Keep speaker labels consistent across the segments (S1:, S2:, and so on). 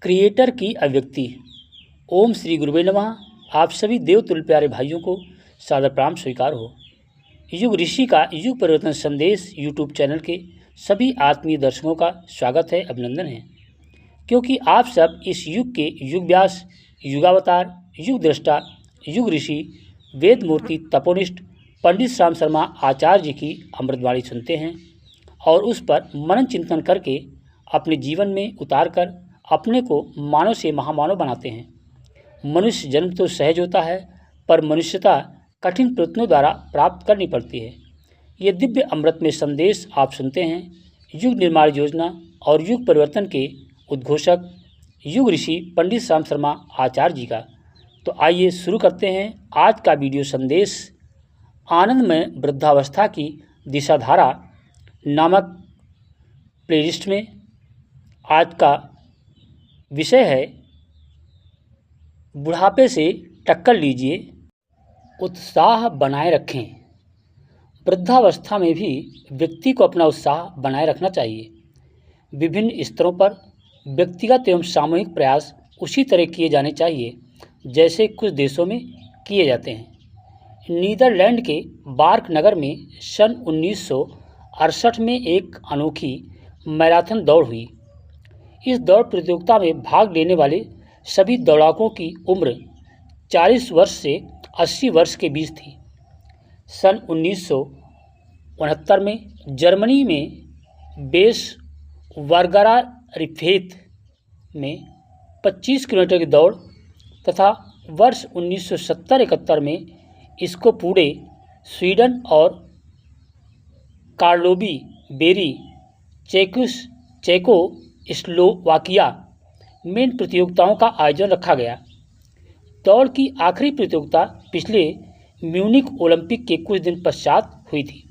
S1: Creator की अभिव्यक्ति। ओम श्री गुरुवे नमः। आप सभी देवतुल्य प्यारे भाइयों को सादर प्रणाम स्वीकार हो। युग ऋषि का युग परिवर्तन संदेश यूट्यूब चैनल के सभी आत्मीय दर्शकों का स्वागत है, अभिनंदन है, क्योंकि आप सब इस युग के युग व्यास, युगावतार, युग दृष्टा, युग ऋषि, वेद मूर्ति, तपोनिष्ठ पंडित राम शर्मा आचार्य जी की अमृतवाणी सुनते हैं और उस पर मनन चिंतन करके अपने जीवन में उतार कर अपने को मानव से महामानव बनाते हैं। मनुष्य जन्म तो सहज होता है, पर मनुष्यता कठिन प्रयत्नों द्वारा प्राप्त करनी पड़ती है। ये दिव्य अमृत में संदेश आप सुनते हैं युग निर्माण योजना और युग परिवर्तन के उद्घोषक युग ऋषि पंडित राम शर्मा आचार्य जी का। तो आइए शुरू करते हैं आज का वीडियो संदेश। आनंदमय वृद्धावस्था की दिशाधारा नामक प्लेलिस्ट में आज का विषय है बुढ़ापे से टक्कर लीजिए, उत्साह बनाए रखें। वृद्धावस्था में भी व्यक्ति को अपना उत्साह बनाए रखना चाहिए। विभिन्न स्तरों पर व्यक्तिगत एवं सामूहिक प्रयास उसी तरह किए जाने चाहिए जैसे कुछ देशों में किए जाते हैं। नीदरलैंड के बार्क नगर में सन 1968 में एक अनोखी मैराथन दौड़ हुई। इस दौड़ प्रतियोगिता में भाग लेने वाले सभी दौड़ाकों की उम्र 40 वर्ष से 80 वर्ष के बीच थी। सन 1969 में जर्मनी में बेस वर्गरा रिफेत में 25 किलोमीटर की दौड़ तथा वर्ष 1970-71 में इसको पूरे स्वीडन और कार्लोबी बेरी चेकोस्लोवाकिया में इन प्रतियोगिताओं का आयोजन रखा गया। दौड़ की आखिरी प्रतियोगिता पिछले म्यूनिक ओलंपिक के कुछ दिन पश्चात हुई थी।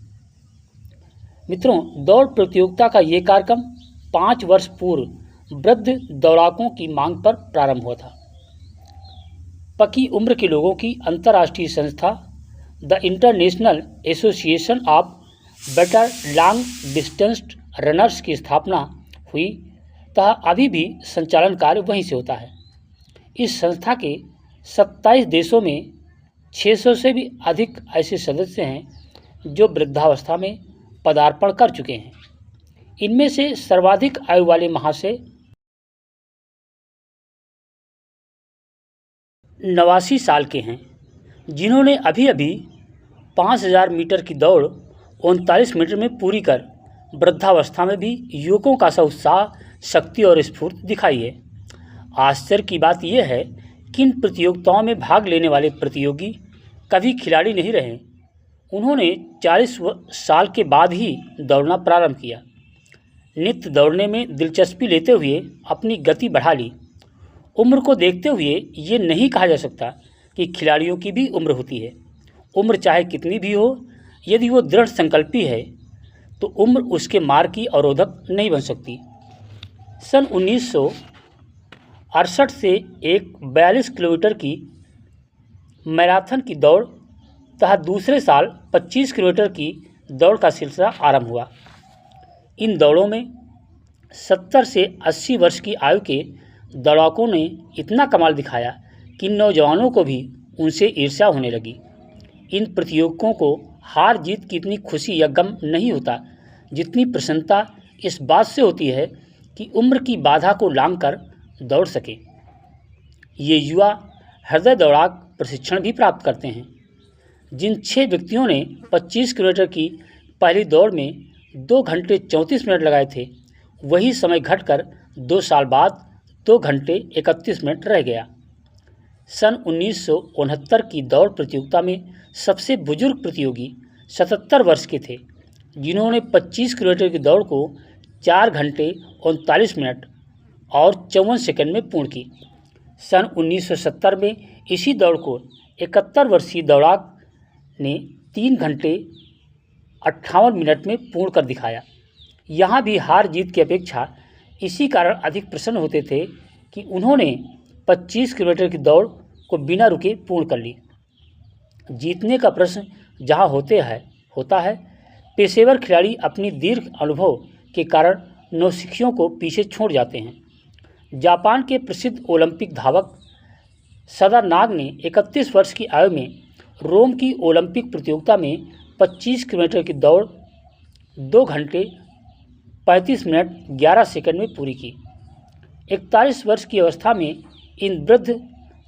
S1: मित्रों, दौड़ प्रतियोगिता का ये कार्यक्रम 5 वर्ष पूर्व वृद्ध दौड़ाकों की मांग पर प्रारंभ हुआ था। पकी उम्र के लोगों की अंतर्राष्ट्रीय संस्था the international association of better long distance runners की स्थापना हुई तथा अभी भी संचालन कार्य वहीं से होता है। इस संस्था के 27 देशों में 600 से भी अधिक ऐसे सदस्य हैं जो वृद्धावस्था में पदार्पण कर चुके हैं। इनमें से सर्वाधिक आयु वाले महाशय 89 साल के हैं, जिन्होंने अभी अभी 5000 मीटर की दौड़ 39 मिनट में पूरी कर वृद्धावस्था में भी युवकों का सा उत्साह, शक्ति और स्फूर्ति दिखाई है। आश्चर्य की बात यह है कि इन प्रतियोगिताओं में भाग लेने वाले प्रतियोगी कभी खिलाड़ी नहीं रहे। उन्होंने 40 साल के बाद ही दौड़ना प्रारंभ किया। नित्य दौड़ने में दिलचस्पी लेते हुए अपनी गति बढ़ा ली। उम्र को देखते हुए ये नहीं कहा जा सकता कि खिलाड़ियों की भी उम्र होती है। उम्र चाहे कितनी भी हो, यदि वो दृढ़ संकल्पी है तो उम्र उसके मार्ग की अवरोधक नहीं बन सकती। सन 1968 से एक 42 किलोमीटर की मैराथन की दौड़ तथा दूसरे साल 25 किलोमीटर की दौड़ का सिलसिला आरंभ हुआ। इन दौड़ों में 70 से 80 वर्ष की आयु के दौड़ाकों ने इतना कमाल दिखाया कि नौजवानों को भी उनसे ईर्ष्या होने लगी। इन प्रतियोगियों को हार जीत की इतनी खुशी या गम नहीं होता जितनी प्रसन्नता इस बात से होती है कि उम्र की बाधा को लांघकर दौड़ सके। ये युवा हृदय दौड़ाक प्रशिक्षण भी प्राप्त करते हैं। जिन 6 व्यक्तियों ने 25 किलोमीटर की पहली दौड़ में 2 घंटे 34 मिनट लगाए थे, वही समय घटकर 2 साल बाद 2 घंटे 31 मिनट रह गया। सन 1969 की दौड़ प्रतियोगिता में सबसे बुजुर्ग प्रतियोगी 77 वर्ष के थे, जिन्होंने 25 किलोमीटर की दौड़ को 4 घंटे 39 मिनट और 54 सेकंड में पूर्ण की। सन 1970 में इसी दौड़ को 71 वर्षीय दौड़ाक ने 3 घंटे 58 मिनट में पूर्ण कर दिखाया। यहाँ भी हार जीत की अपेक्षा इसी कारण अधिक प्रसन्न होते थे कि उन्होंने 25 किलोमीटर की दौड़ को बिना रुके पूर्ण कर ली। जीतने का प्रश्न जहाँ होता है, पेशेवर खिलाड़ी अपनी दीर्घ अनुभव के कारण नौसिखियों को पीछे छोड़ जाते हैं। जापान के प्रसिद्ध ओलंपिक धावक सदानाग ने 31 वर्ष की आयु में रोम की ओलंपिक प्रतियोगिता में 25 किलोमीटर की दौड़ 2 घंटे 35 मिनट 11 सेकंड में पूरी की। 41 वर्ष की अवस्था में इन वृद्ध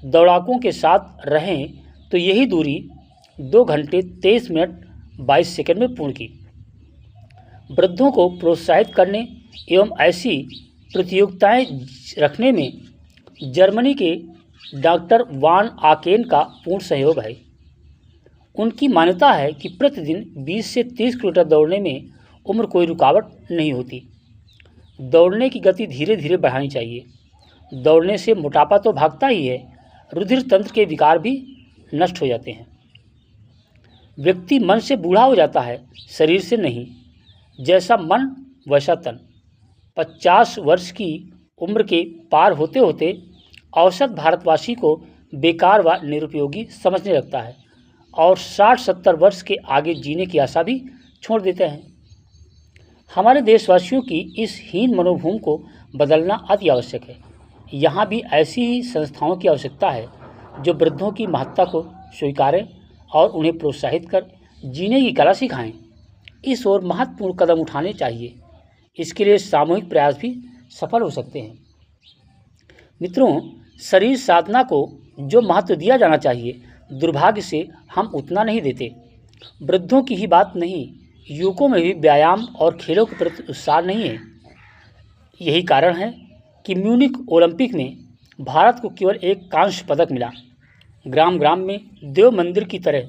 S1: दौड़ाकों के साथ रहें तो यही दूरी 2 घंटे 23 मिनट 22 सेकंड में पूर्ण की। वृद्धों को प्रोत्साहित करने एवं ऐसी प्रतियोगिताएं रखने में जर्मनी के डॉक्टर वान आकेन का पूर्ण सहयोग है। उनकी मान्यता है कि प्रतिदिन 20 से 30 किलोमीटर दौड़ने में उम्र कोई रुकावट नहीं होती। दौड़ने की गति धीरे धीरे बढ़ानी चाहिए। दौड़ने से मोटापा तो भागता ही है, रुधिर तंत्र के विकार भी नष्ट हो जाते हैं। व्यक्ति मन से बूढ़ा हो जाता है, शरीर से नहीं। जैसा मन वैसा तन। 50 वर्ष की उम्र के पार होते होते औसत भारतवासी को बेकार व निरुपयोगी समझने लगता है और 60-70 वर्ष के आगे जीने की आशा भी छोड़ देते हैं। हमारे देशवासियों की इस हीन मनोभाव को बदलना अति आवश्यक है। यहाँ भी ऐसी ही संस्थाओं की आवश्यकता है जो वृद्धों की महत्ता को स्वीकारें और उन्हें प्रोत्साहित कर जीने की कला सिखाएं। इस ओर महत्वपूर्ण कदम उठाने चाहिए। इसके लिए सामूहिक प्रयास भी सफल हो सकते हैं। मित्रों, शरीर साधना को जो महत्व दिया जाना चाहिए, दुर्भाग्य से हम उतना नहीं देते। वृद्धों की ही बात नहीं, युवकों में भी व्यायाम और खेलों के प्रति उत्साह नहीं है। यही कारण है कि म्यूनिक ओलंपिक में भारत को केवल एक कांस्य पदक मिला। ग्राम ग्राम में देव मंदिर की तरह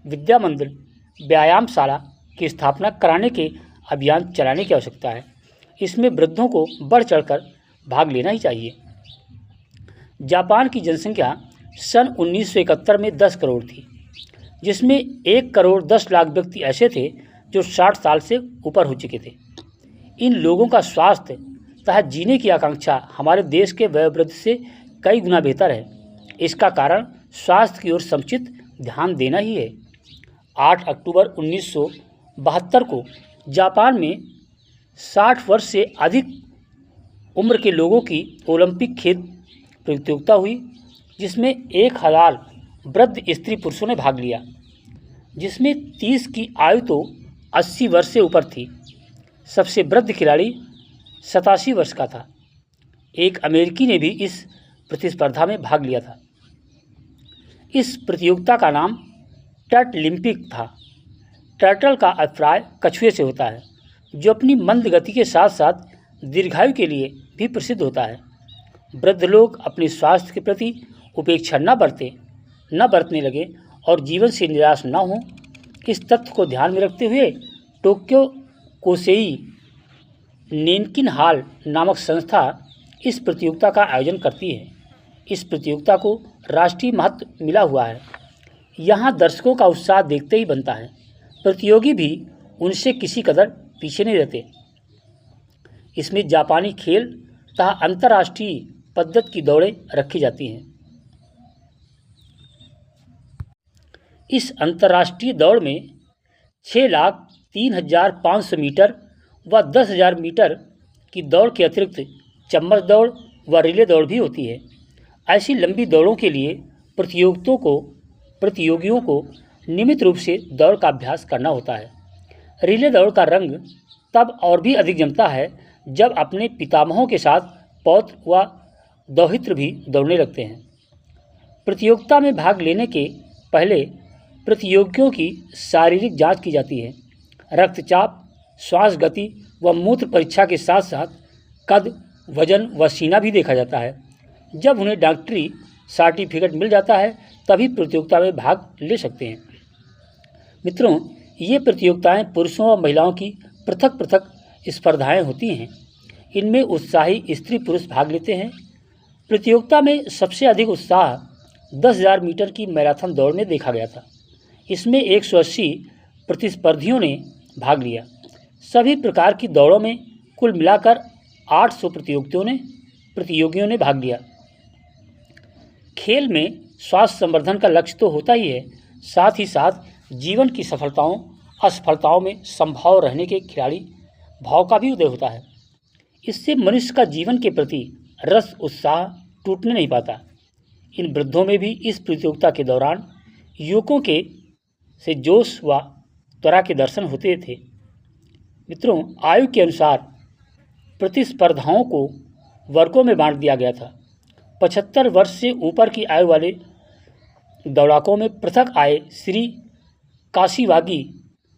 S1: विद्या मंदिर, व्यायामशाला की स्थापना कराने के अभियान चलाने की आवश्यकता है। इसमें वृद्धों को बढ़ चढ़कर भाग लेना ही चाहिए। जापान की जनसंख्या सन 1971 में 10 करोड़ थी, जिसमें 1 करोड़ 10 लाख व्यक्ति ऐसे थे जो 60 साल से ऊपर हो चुके थे। इन लोगों का स्वास्थ्य तथा जीने की आकांक्षा हमारे देश के वयोवृद्ध से कई गुना बेहतर है। इसका कारण स्वास्थ्य की ओर समुचित ध्यान देना ही है। 8 अक्टूबर 1972 को जापान में 60 वर्ष से अधिक उम्र के लोगों की ओलंपिक खेल प्रतियोगिता हुई, जिसमें 1000 वृद्ध स्त्री पुरुषों ने भाग लिया, जिसमें 30 की आयु तो 80 वर्ष से ऊपर थी। सबसे वृद्ध खिलाड़ी 87 वर्ष का था। एक अमेरिकी ने भी इस प्रतिस्पर्धा में भाग लिया था। इस प्रतियोगिता का नाम टर्टलिम्पिक था। टर्टल का अभिप्राय कछुए से होता है, जो अपनी मंद गति के साथ साथ दीर्घायु के लिए भी प्रसिद्ध होता है। वृद्ध लोग अपने स्वास्थ्य के प्रति उपेक्षा न बरतने लगे और जीवन से निराश न हों, इस तथ्य को ध्यान में रखते हुए टोक्यो कोसेई नेनकिन हॉल नामक संस्था इस प्रतियोगिता का आयोजन करती है। इस प्रतियोगिता को राष्ट्रीय महत्व मिला हुआ है। यहाँ दर्शकों का उत्साह देखते ही बनता है। प्रतियोगी भी उनसे किसी कदर पीछे नहीं रहते। इसमें जापानी खेल तथा अंतर्राष्ट्रीय पद्धति की दौड़ें रखी जाती हैं। इस अंतर्राष्ट्रीय दौड़ में 6,03,500 मीटर व 10,000 मीटर की दौड़ के अतिरिक्त चम्मच दौड़ व रिले दौड़ भी होती है। ऐसी लंबी दौड़ों के लिए प्रतियोगियों को नियमित रूप से दौड़ का अभ्यास करना होता है। रिले दौड़ का रंग तब और भी अधिक जमता है जब अपने पितामहों के साथ पौत्र व दौहित्र भी दौड़ने लगते हैं। प्रतियोगिता में भाग लेने के पहले प्रतियोगियों की शारीरिक जांच की जाती है। रक्तचाप, श्वास गति व मूत्र परीक्षा के साथ साथ कद, वजन व सीना भी देखा जाता है। जब उन्हें डॉक्टरी सर्टिफिकेट मिल जाता है तभी प्रतियोगिता में भाग ले सकते हैं। मित्रों, ये प्रतियोगिताएं पुरुषों और महिलाओं की पृथक पृथक स्पर्धाएं होती हैं। इनमें उत्साही स्त्री पुरुष भाग लेते हैं। प्रतियोगिता में सबसे अधिक उत्साह 10,000 मीटर की मैराथन दौड़ में देखा गया था। इसमें 180 प्रतिस्पर्धियों ने भाग लिया। सभी प्रकार की दौड़ों में कुल मिलाकर 800 प्रतियोगियों ने भाग लिया। खेल में स्वास्थ्य संवर्धन का लक्ष्य तो होता ही है, साथ ही साथ जीवन की सफलताओं असफलताओं में संभाव रहने के खिलाड़ी भाव का भी उदय होता है। इससे मनुष्य का जीवन के प्रति रस उत्साह टूटने नहीं पाता। इन वृद्धों में भी इस प्रतियोगिता के दौरान युवकों के से जोश व त्वरा के दर्शन होते थे। मित्रों, आयु के अनुसार प्रतिस्पर्धाओं को वर्गों में बांट दिया गया था। 75 वर्ष से ऊपर की आयु वाले दौड़ाकों में पृथक आए श्री काशीवागी,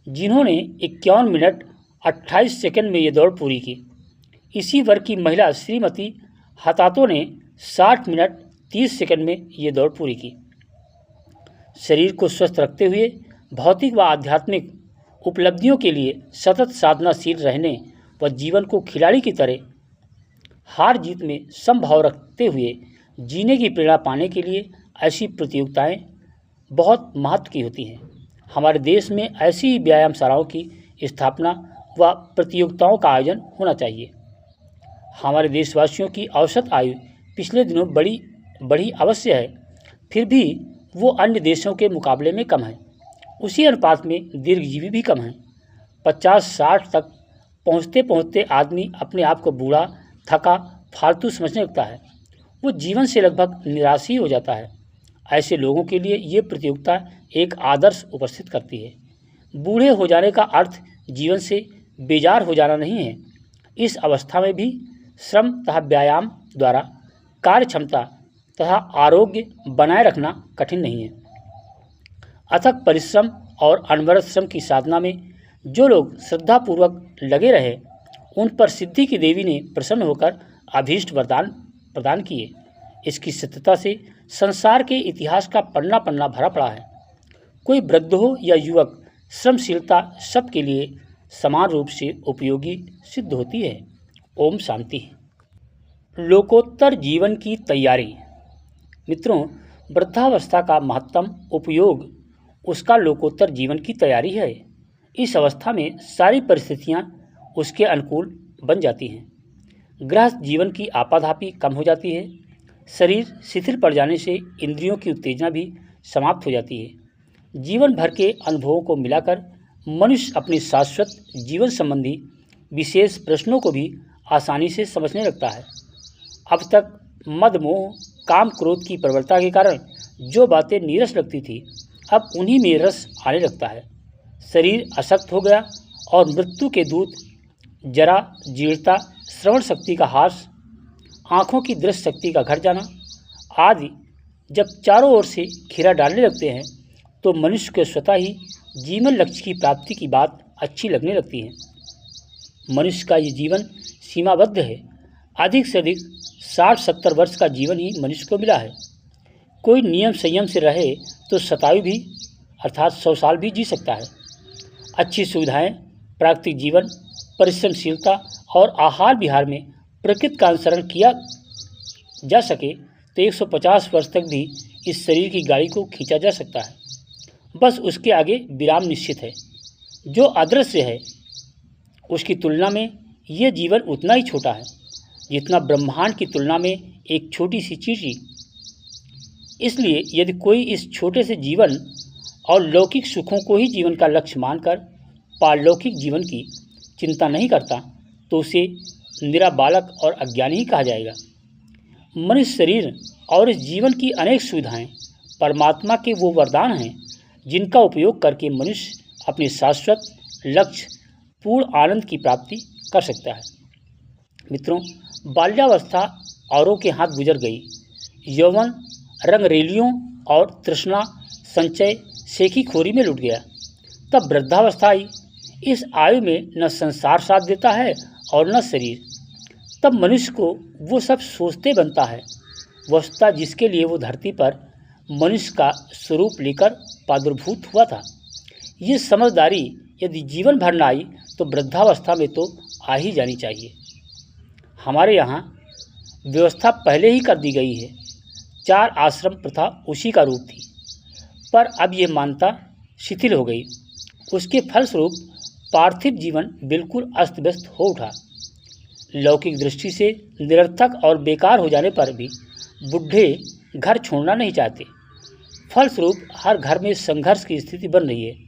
S1: जिन्होंने 51 मिनट 28 सेकंड में ये दौड़ पूरी की। इसी वर्ग की महिला श्रीमती हतातो ने 60 मिनट 30 सेकंड में ये दौड़ पूरी की। शरीर को स्वस्थ रखते हुए भौतिक व आध्यात्मिक उपलब्धियों के लिए सतत साधनाशील रहने व जीवन को खिलाड़ी की तरह हार जीत में समभाव रखते हुए जीने की प्रेरणा पाने के लिए ऐसी प्रतियोगिताएं बहुत महत्व की होती हैं। हमारे देश में ऐसी व्यायामशालाओं की स्थापना व प्रतियोगिताओं का आयोजन होना चाहिए। हमारे देशवासियों की औसत आयु पिछले दिनों बढ़ी अवश्य है, फिर भी वो अन्य देशों के मुकाबले में कम है। उसी अनुपात में दीर्घजीवी भी कम है। 50-60 तक पहुँचते पहुँचते आदमी अपने आप को बूढ़ा, थका, फालतू समझने लगता है। वो जीवन से लगभग निराश ही हो जाता है। ऐसे लोगों के लिए ये प्रतियोगिता एक आदर्श उपस्थित करती है। बूढ़े हो जाने का अर्थ जीवन से बेजार हो जाना नहीं है। इस अवस्था में भी श्रम तथा व्यायाम द्वारा कार्य क्षमता तथा आरोग्य बनाए रखना कठिन नहीं है। अथक परिश्रम और अनवरत श्रम की साधना में जो लोग श्रद्धापूर्वक लगे रहे, उन पर सिद्धि की देवी ने प्रसन्न होकर अभीष्ट वरदान प्रदान किए। इसकी सत्यता से संसार के इतिहास का पन्ना पन्ना भरा पड़ा है। कोई वृद्ध हो या युवक, श्रमशीलता सबके लिए समान रूप से उपयोगी सिद्ध होती है। ओम शांति। लोकोत्तर जीवन की तैयारी। मित्रों, वृद्धावस्था का महत्तम उपयोग उसका लोकोत्तर जीवन की तैयारी है। इस अवस्था में सारी परिस्थितियां उसके अनुकूल बन जाती हैं। गृहस्थ जीवन की आपाधापी कम हो जाती है। शरीर शिथिल पड़ जाने से इंद्रियों की उत्तेजना भी समाप्त हो जाती है। जीवन भर के अनुभवों को मिलाकर मनुष्य अपने शाश्वत जीवन संबंधी विशेष प्रश्नों को भी आसानी से समझने लगता है। अब तक मद मोह काम क्रोध की प्रबलता के कारण जो बातें नीरस लगती थी, अब उन्हीं में रस आने लगता है। शरीर अशक्त हो गया और मृत्यु के दूत जरा, जीर्णता, श्रवण शक्ति का ह्रास, आँखों की दृश्य शक्ति का घट जाना आदि जब चारों ओर से घेरा डालने लगते हैं, तो मनुष्य को स्वतः ही जीवन लक्ष्य की प्राप्ति की बात अच्छी लगने लगती है। मनुष्य का ये जीवन सीमाबद्ध है। अधिक से अधिक 60-70 वर्ष का जीवन ही मनुष्य को मिला है। कोई नियम संयम से रहे तो शतायु भी अर्थात 100 साल भी जी सकता है। अच्छी सुविधाएं, प्राकृतिक जीवन, परिश्रमशीलता और आहार विहार में प्रकृति का अनुसरण किया जा सके तो 150 वर्ष तक भी इस शरीर की गाड़ी को खींचा जा सकता है। बस उसके आगे विराम निश्चित है। जो अदृश्य है उसकी तुलना में यह जीवन उतना ही छोटा है जितना ब्रह्मांड की तुलना में एक छोटी सी चींटी। इसलिए यदि कोई इस छोटे से जीवन और लौकिक सुखों को ही जीवन का लक्ष्य मानकर पारलौकिक जीवन की चिंता नहीं करता, तो उसे निरा बालक और अज्ञानी ही कहा जाएगा। मनुष्य शरीर और इस जीवन की अनेक सुविधाएं परमात्मा के वो वरदान हैं जिनका उपयोग करके मनुष्य अपने शाश्वत लक्ष्य पूर्ण आनंद की प्राप्ति कर सकता है। मित्रों, बाल्यावस्था औरों के हाथ गुजर गई। यौवन रंगरेलियों और तृष्णा संचय सेखी खोरी में लुट गया। तब वृद्धावस्था आई। इस आयु में न संसार साथ देता है और न शरीर। तब मनुष्य को वो सब सोचते बनता है वस्तुतः जिसके लिए वो धरती पर मनुष्य का स्वरूप लेकर प्रादुर्भूत हुआ था। ये समझदारी यदि जीवन भर न आई तो वृद्धावस्था में तो आ ही जानी चाहिए। हमारे यहाँ व्यवस्था पहले ही कर दी गई है। 4 आश्रम प्रथा उसी का रूप थी, पर अब ये मान्यता शिथिल हो गई। उसके फलस्वरूप पार्थिव जीवन बिल्कुल अस्त व्यस्त हो उठा। लौकिक दृष्टि से निरर्थक और बेकार हो जाने पर भी बुढ़े घर छोड़ना नहीं चाहते। फलस्वरूप हर घर में संघर्ष की स्थिति बन रही है।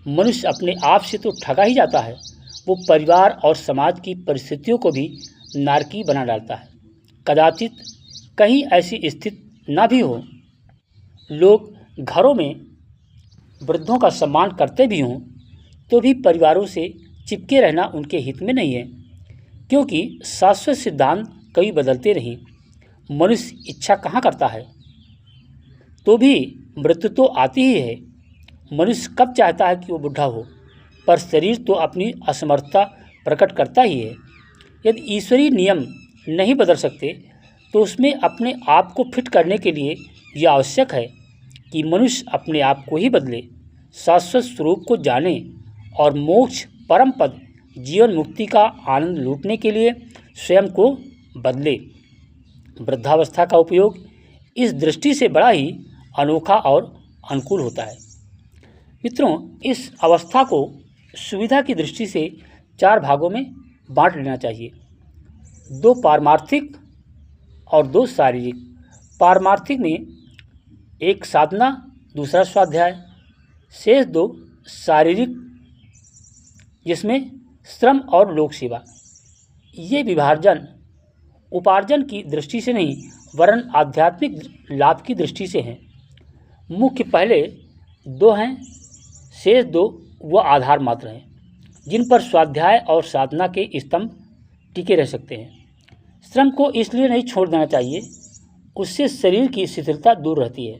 S1: मनुष्य अपने आप से तो ठगा ही जाता है, वो परिवार और समाज की परिस्थितियों को भी नारकी बना डालता है। कदाचित कहीं ऐसी स्थिति न भी हो। लोग घरों में वृद्धों का सम्मान करते भी हों तो भी परिवारों से चिपके रहना उनके हित में नहीं है, क्योंकि शाश्वत सिद्धांत कभी बदलते नहीं। मनुष्य इच्छा कहाँ करता है, तो भी मृत्यु तो आती ही है। मनुष्य कब चाहता है कि वो बूढ़ा हो, पर शरीर तो अपनी असमर्थता प्रकट करता ही है। यदि ईश्वरीय नियम नहीं बदल सकते तो उसमें अपने आप को फिट करने के लिए यह आवश्यक है कि मनुष्य अपने आप को ही बदले, शाश्वत स्वरूप को जाने और मोक्ष परम पद जीवन मुक्ति का आनंद लूटने के लिए स्वयं को बदले। वृद्धावस्था का उपयोग इस दृष्टि से बड़ा ही अनोखा और अनुकूल होता है। मित्रों, इस अवस्था को सुविधा की दृष्टि से 4 भागों में बांट लेना चाहिए, 2 पारमार्थिक और 2 शारीरिक। पारमार्थिक में एक साधना, दूसरा स्वाध्याय, शेष 2 शारीरिक, जिसमें श्रम और लोक सेवा। ये विभाजन उपार्जन की दृष्टि से नहीं वरन आध्यात्मिक लाभ की दृष्टि से हैं। मुख्य पहले 2 हैं, शेष 2 वह आधार मात्र हैं जिन पर स्वाध्याय और साधना के स्तंभ टिके रह सकते हैं। श्रम को इसलिए नहीं छोड़ देना चाहिए, उससे शरीर की शिथिलता दूर रहती है।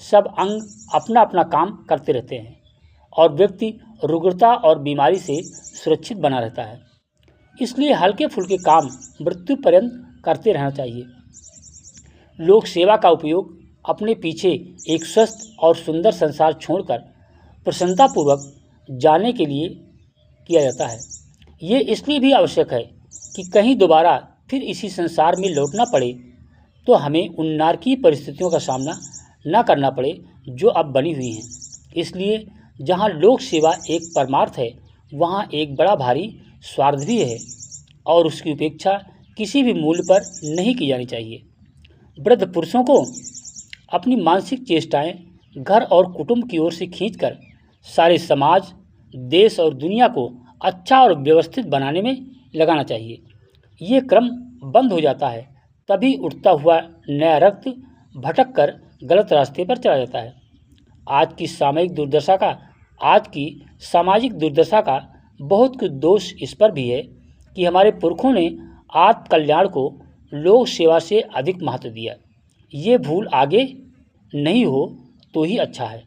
S1: सब अंग अपना अपना काम करते रहते हैं और व्यक्ति रुग्णता और बीमारी से सुरक्षित बना रहता है। इसलिए हल्के फुल्के काम मृत्यु पर्यंत करते रहना चाहिए। लोक सेवा का उपयोग अपने पीछे एक स्वस्थ और सुंदर संसार छोड़कर प्रसन्नतापूर्वक जाने के लिए किया जाता है। ये इसलिए भी आवश्यक है कि कहीं दोबारा फिर इसी संसार में लौटना पड़े तो हमें उन नारकीय परिस्थितियों का सामना न करना पड़े जो अब बनी हुई हैं। इसलिए जहाँ लोक सेवा एक परमार्थ है, वहाँ एक बड़ा भारी स्वार्थ भी है और उसकी उपेक्षा किसी भी मूल्य पर नहीं की जानी चाहिए। वृद्ध पुरुषों को अपनी मानसिक चेष्टाएं घर और कुटुंब की ओर से खींचकर सारे समाज, देश और दुनिया को अच्छा और व्यवस्थित बनाने में लगाना चाहिए। ये क्रम बंद हो जाता है तभी उठता हुआ नया रक्त भटक कर गलत रास्ते पर चला जाता है। आज की सामाजिक दुर्दशा का बहुत कुछ दोष इस पर भी है कि हमारे पुरखों ने आत्म कल्याण को लोक सेवा से अधिक महत्व दिया। ये भूल आगे नहीं हो तो ही अच्छा है।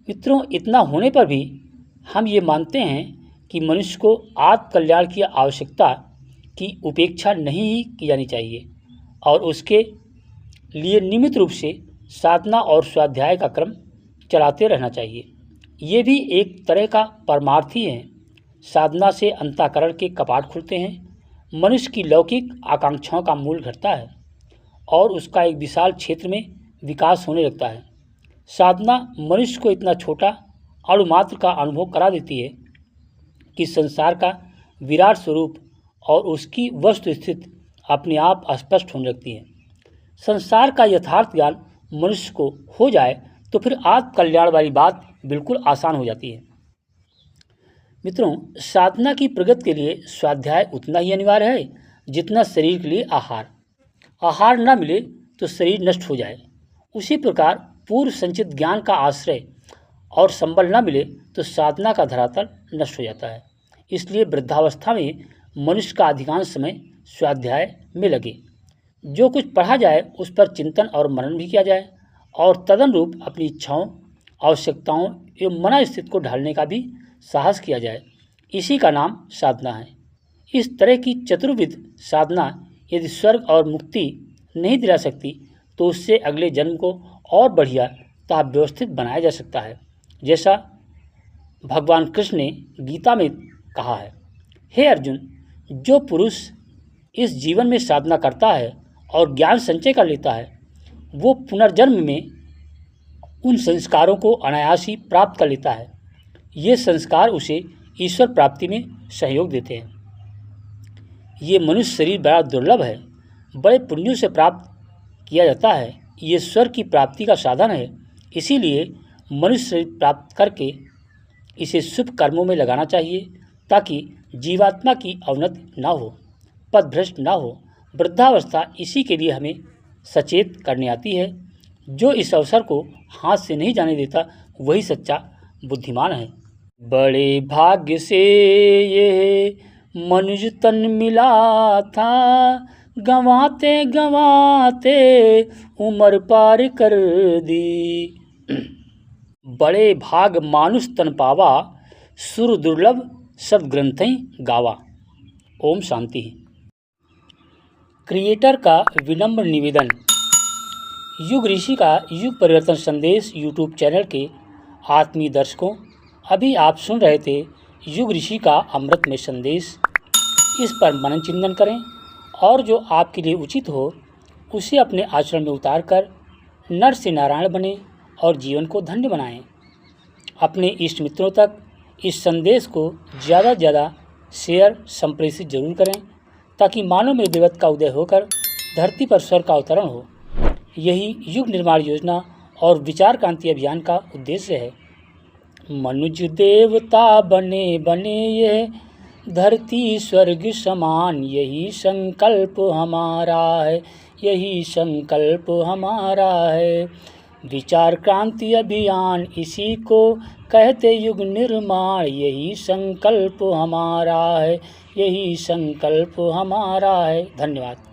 S1: मित्रों, इतना होने पर भी हम ये मानते हैं कि मनुष्य को आत्म कल्याण की आवश्यकता की उपेक्षा नहीं ही की जानी चाहिए और उसके लिए नियमित रूप से साधना और स्वाध्याय का क्रम चलाते रहना चाहिए। ये भी एक तरह का परमार्थ ही है। साधना से अंतःकरण के कपाट खुलते हैं, मनुष्य की लौकिक आकांक्षाओं का मूल घटता है और उसका एक विशाल क्षेत्र में विकास होने लगता है। साधना मनुष्य को इतना छोटा अणु मात्र का अनुभव करा देती है कि संसार का विराट स्वरूप और उसकी वस्तु स्थिति अपने आप स्पष्ट होने लगती है। संसार का यथार्थ ज्ञान मनुष्य को हो जाए तो फिर आत्म कल्याण वाली बात बिल्कुल आसान हो जाती है। मित्रों, साधना की प्रगति के लिए स्वाध्याय उतना ही अनिवार्य है जितना शरीर के लिए आहार। आहार न मिले तो शरीर नष्ट हो जाए, उसी प्रकार पूर्व संचित ज्ञान का आश्रय और संबल न मिले तो साधना का धरातल नष्ट हो जाता है। इसलिए वृद्धावस्था में मनुष्य का अधिकांश समय स्वाध्याय में लगे। जो कुछ पढ़ा जाए उस पर चिंतन और मनन भी किया जाए और तदनुरूप अपनी इच्छाओं, आवश्यकताओं एवं मनस्थिति को ढालने का भी साहस किया जाए। इसी का नाम साधना है। इस तरह की चतुर्विध साधना यदि स्वर्ग और मुक्ति नहीं दिला सकती तो उससे अगले जन्म को और बढ़िया तथा व्यवस्थित बनाया जा सकता है, जैसा भगवान कृष्ण ने गीता में कहा है। हे अर्जुन, जो पुरुष इस जीवन में साधना करता है और ज्ञान संचय कर लेता है, वो पुनर्जन्म में उन संस्कारों को अनायास ही प्राप्त कर लेता है। ये संस्कार उसे ईश्वर प्राप्ति में सहयोग देते हैं। ये मनुष्य शरीर बड़ा दुर्लभ है, बड़े पुण्यों से प्राप्त किया जाता है। ये स्वर्ग की प्राप्ति का साधन है। इसीलिए मनुष्य शरीर प्राप्त करके इसे शुभ कर्मों में लगाना चाहिए ताकि जीवात्मा की अवनति न हो, पथभ्रष्ट न हो, वृद्धावस्था इसी के लिए हमें सचेत करने आती है। जो इस अवसर को हाथ से नहीं जाने देता वही सच्चा बुद्धिमान है। बड़े भाग्य से ये मनुष्य तन मिला था, गंवाते गंवाते उम्र पार कर दी। बड़े भाग मानुष तन पावा, सुर दुर्लभ सब ग्रंथें गावा। ओम शांति। क्रिएटर का विनम्र निवेदन। युग ऋषि का युग परिवर्तन संदेश यूट्यूब चैनल के आत्मीय दर्शकों, अभी आप सुन रहे थे युग ऋषि का अमृतमय संदेश। इस पर मनन चिंतन करें और जो आपके लिए उचित हो उसे अपने आचरण में उतार कर नर से नारायण बने और जीवन को धन्य बनाएं। अपने इष्ट मित्रों तक इस संदेश को ज़्यादा से ज़्यादा शेयर संप्रेषित जरूर करें ताकि मानव में देवत्व का उदय होकर धरती पर स्वर्ग का अवतरण हो। यही युग निर्माण योजना और विचार क्रांति अभियान का उद्देश्य है। मनुष्य देवता बने बने यह धरती स्वर्ग समान, यही संकल्प हमारा है, यही संकल्प हमारा है। विचार क्रांति अभियान इसी को कहते युग निर्माण, यही संकल्प हमारा है, यही संकल्प हमारा है। धन्यवाद।